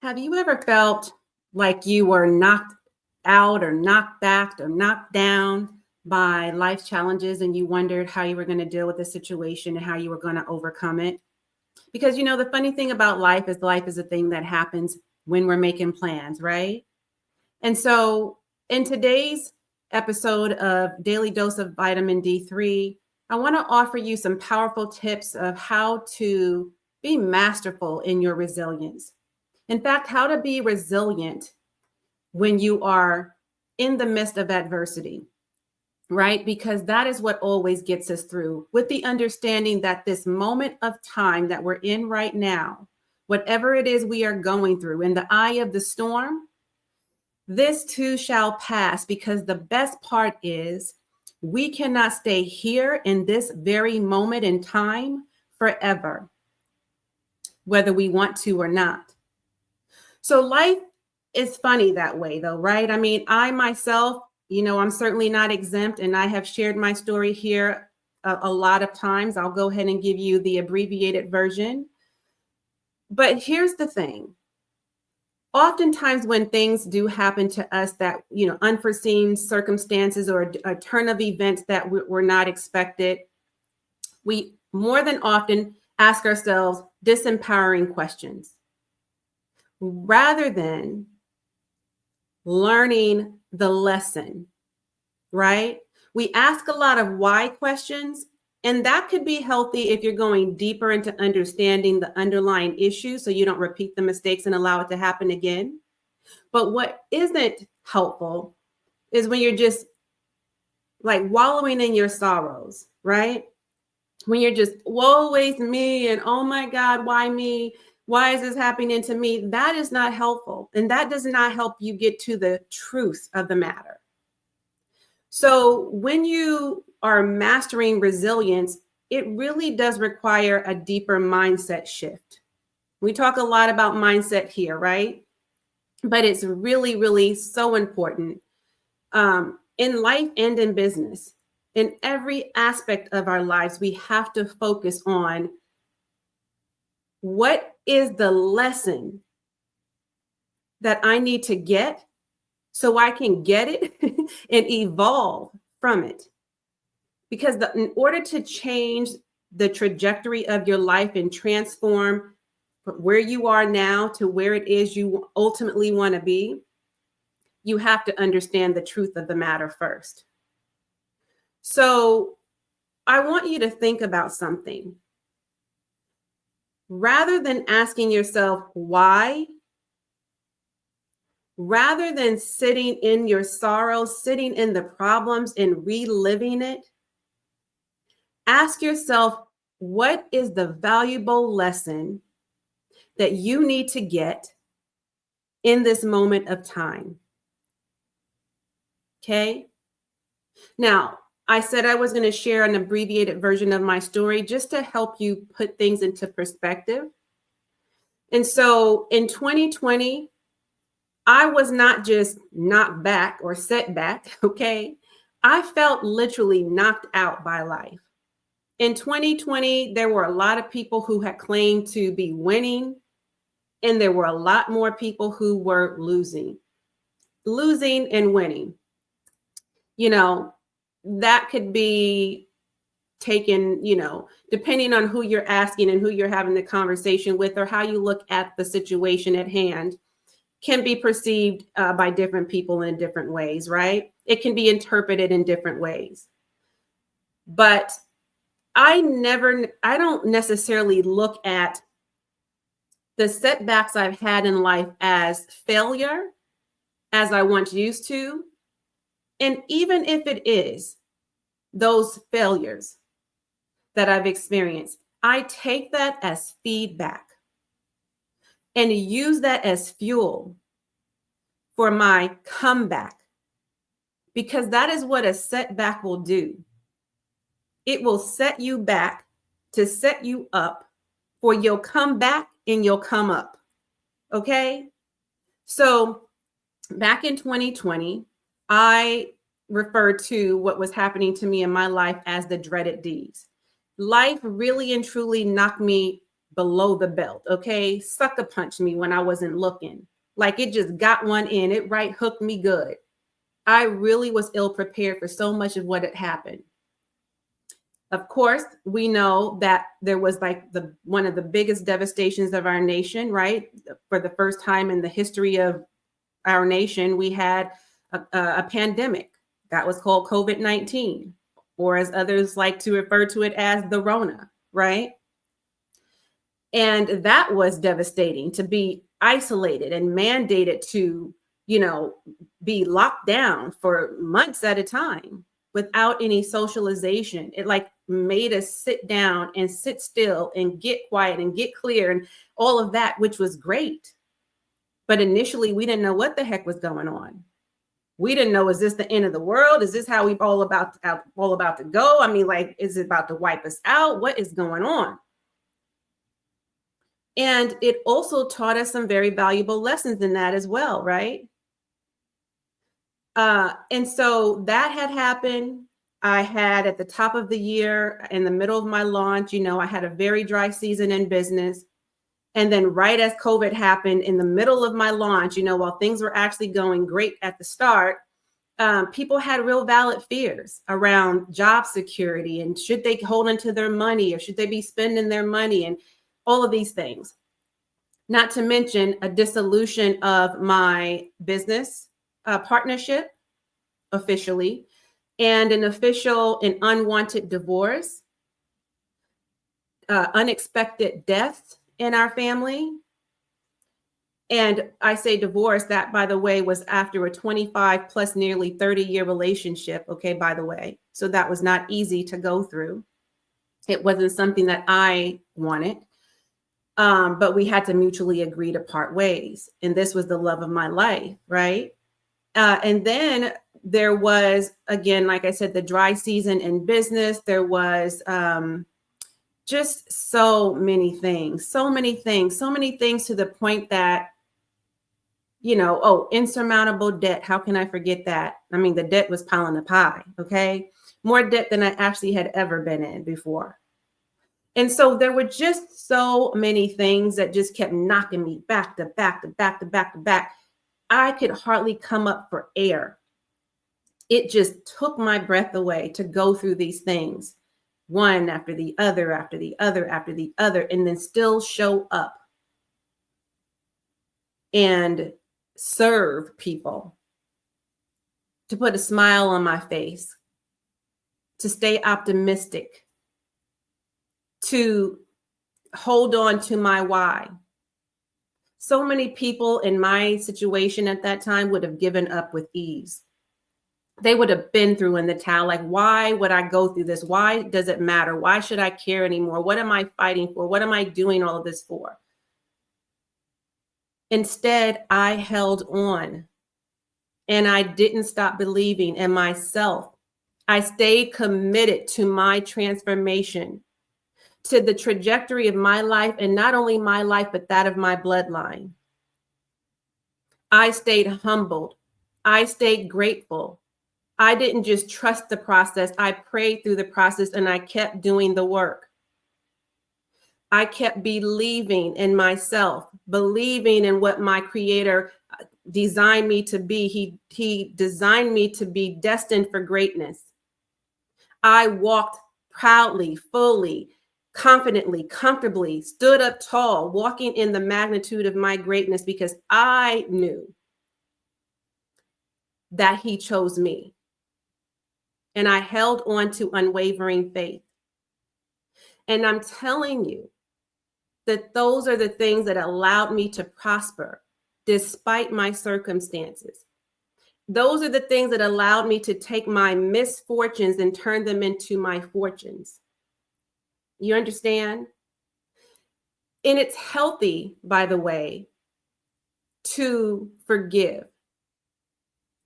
Have you ever felt like you were knocked out or knocked back or knocked down by life challenges and you wondered how you were going to deal with the situation and how you were going to overcome it? Because, the funny thing about life is a thing that happens when we're making plans, right? And so in today's episode of Daily Dose of Vitamin D3, I want to offer you some powerful tips of how to be masterful in your resilience. In fact, how to be resilient when you are in the midst of adversity, right? Because that is what always gets us through, with the understanding that this moment of time that we're in right now, whatever it is we are going through in the eye of the storm, this too shall pass, because the best part is we cannot stay here in this very moment in time forever, whether we want to or not. So life is funny that way, though, right? I mean, I myself, I'm certainly not exempt, and I have shared my story here a lot of times. I'll go ahead and give you the abbreviated version. But here's the thing. Oftentimes when things do happen to us that, unforeseen circumstances or a turn of events that were not expected, we more than often ask ourselves disempowering questions, rather than learning the lesson, right? We ask a lot of why questions, and that could be healthy if you're going deeper into understanding the underlying issue so you don't repeat the mistakes and allow it to happen again. But what isn't helpful is when you're just like wallowing in your sorrows, right? When you're just, woe is me, and oh my God, why me? Why is this happening to me? That is not helpful. And that does not help you get to the truth of the matter. So when you are mastering resilience, it really does require a deeper mindset shift. We talk a lot about mindset here, right? But it's really, really so important in life and in business. In every aspect of our lives, we have to focus on what is the lesson that I need to get so I can get it and evolve from it. Because in order to change the trajectory of your life and transform from where you are now to where it is you ultimately want to be, you have to understand the truth of the matter first. So I want you to think about something. Rather than asking yourself why, rather than sitting in your sorrow, sitting in the problems and reliving it, ask yourself, what is the valuable lesson that you need to get in this moment of time? Okay. Now, I said I was going to share an abbreviated version of my story just to help you put things into perspective. And so in 2020, I was not just knocked back or set back, okay? I felt literally knocked out by life. In 2020, there were a lot of people who had claimed to be winning, and there were a lot more people who were losing and winning. That could be taken, depending on who you're asking and who you're having the conversation with, or how you look at the situation at hand, can be perceived by different people in different ways, right? It can be interpreted in different ways. But I don't necessarily look at the setbacks I've had in life as failure, as I once used to. And even if it is those failures that I've experienced, I take that as feedback and use that as fuel for my comeback, because that is what a setback will do. It will set you back to set you up for your comeback and your come up. Okay. So back in 2020, I referred to what was happening to me in my life as the dreaded D's. Life really and truly knocked me below the belt. Okay. Sucker punched me when I wasn't looking. Like it just got one in, it right hooked me good. I really was ill prepared for so much of what had happened. Of course, we know that there was like one of the biggest devastations of our nation, right? For the first time in the history of our nation, we had a pandemic that was called COVID-19, or as others like to refer to it as the Rona, right? And that was devastating, to be isolated and mandated to, be locked down for months at a time without any socialization. It like made us sit down and sit still and get quiet and get clear and all of that, which was great. But initially, we didn't know what the heck was going on. We didn't know, is this the end of the world? Is this how we all about to go? I mean, like, is it about to wipe us out? What is going on? And it also taught us some very valuable lessons in that as well, right? And so that had happened. I had at the top of the year, in the middle of my launch, I had a very dry season in business. And then right as COVID happened, in the middle of my launch, while things were actually going great at the start, people had real valid fears around job security and should they hold onto their money or should they be spending their money and all of these things. Not to mention a dissolution of my business partnership officially, and an official and unwanted divorce, unexpected death in our family. And I say divorce, that, by the way, was after a 25 plus nearly 30-year relationship. Okay, by the way. So that was not easy to go through. It wasn't something that I wanted. But we had to mutually agree to part ways. And this was the love of my life, right? And then there was, again, like I said, the dry season in business. There was just so many things to the point that, insurmountable debt. How can I forget that? I mean, the debt was piling up high, okay? More debt than I actually had ever been in before. And so there were just so many things that just kept knocking me back to back to back to back to back. I could hardly come up for air. It just took my breath away to go through these things, one after the other, after the other, after the other, and then still show up and serve people, to put a smile on my face, to stay optimistic, to hold on to my why. So many people in my situation at that time would have given up with ease. They would have been through in the towel. Like, why would I go through this? Why does it matter? Why should I care anymore? What am I fighting for? What am I doing all of this for? Instead, I held on and I didn't stop believing in myself. I stayed committed to my transformation, to the trajectory of my life, and not only my life, but that of my bloodline. I stayed humbled. I stayed grateful. I didn't just trust the process. I prayed through the process and I kept doing the work. I kept believing in myself, believing in what my creator designed me to be. He designed me to be destined for greatness. I walked proudly, fully, confidently, comfortably, stood up tall, walking in the magnitude of my greatness because I knew that he chose me. And I held on to unwavering faith. And I'm telling you that those are the things that allowed me to prosper despite my circumstances. Those are the things that allowed me to take my misfortunes and turn them into my fortunes. You understand? And it's healthy, by the way, to forgive.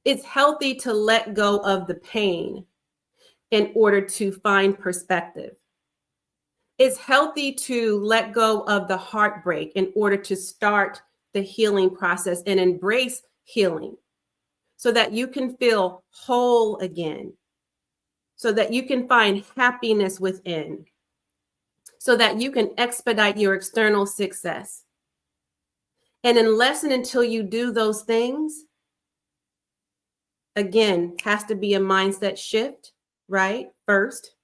It's healthy to let go of the pain in order to find perspective. It's healthy to let go of the heartbreak in order to start the healing process and embrace healing so that you can feel whole again, so that you can find happiness within, so that you can expedite your external success. And unless and until you do those things, again, has to be a mindset shift, right? First.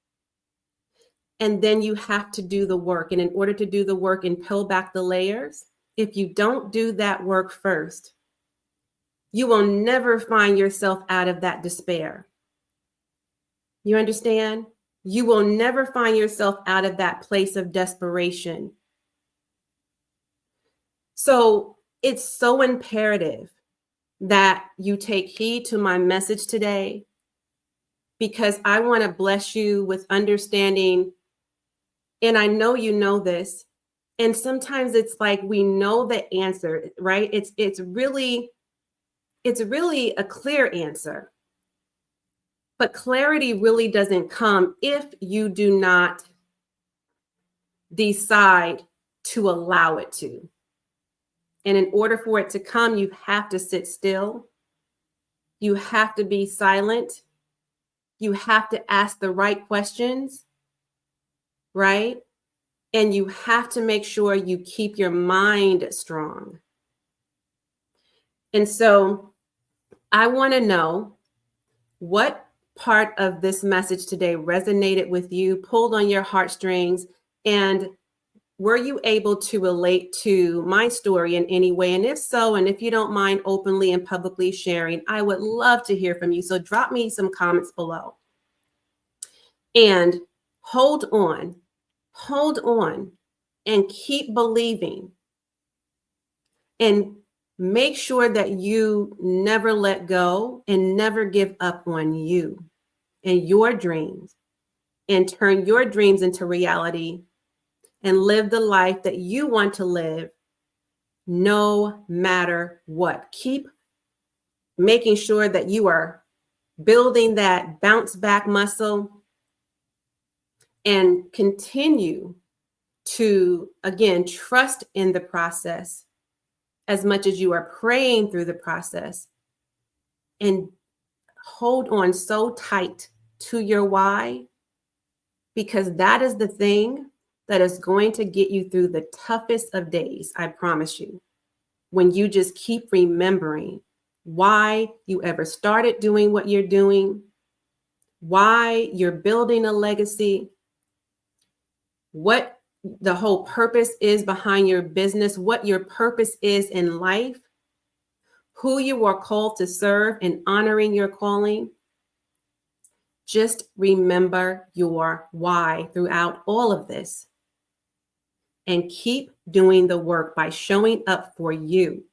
And then you have to do the work. And in order to do the work and peel back the layers, if you don't do that work first, you will never find yourself out of that despair. You understand? You will never find yourself out of that place of desperation. So it's so imperative that you take heed to my message today, because I want to bless you with understanding. And I know you know this. And sometimes it's like we know the answer, right? It's really a clear answer. But clarity really doesn't come if you do not decide to allow it to. And in order for it to come, you have to sit still. You have to be silent. You have to ask the right questions, right? And you have to make sure you keep your mind strong. And so I want to know what part of this message today resonated with you, pulled on your heartstrings, and were you able to relate to my story in any way? And if so, and if you don't mind openly and publicly sharing, I would love to hear from you. So drop me some comments below. And hold on, and keep believing. And make sure that you never let go and never give up on you and your dreams, and turn your dreams into reality and live the life that you want to live no matter what. Keep making sure that you are building that bounce back muscle, and continue to, again, trust in the process as much as you are praying through the process, and hold on so tight to your why, because that is the thing that is going to get you through the toughest of days, I promise you. When you just keep remembering why you ever started doing what you're doing, why you're building a legacy, what the whole purpose is behind your business, what your purpose is in life, who you are called to serve, and honoring your calling. Just remember your why throughout all of this, and keep doing the work by showing up for you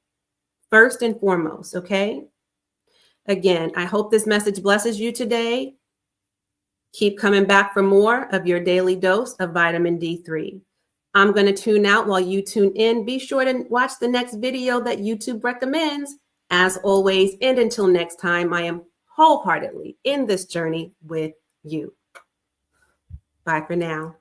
first and foremost, okay? Again, I hope this message blesses you today. Keep coming back for more of your daily dose of vitamin D3. I'm going to tune out while you tune in. Be sure to watch the next video that YouTube recommends. As always, and until next time, I am wholeheartedly in this journey with you. Bye for now.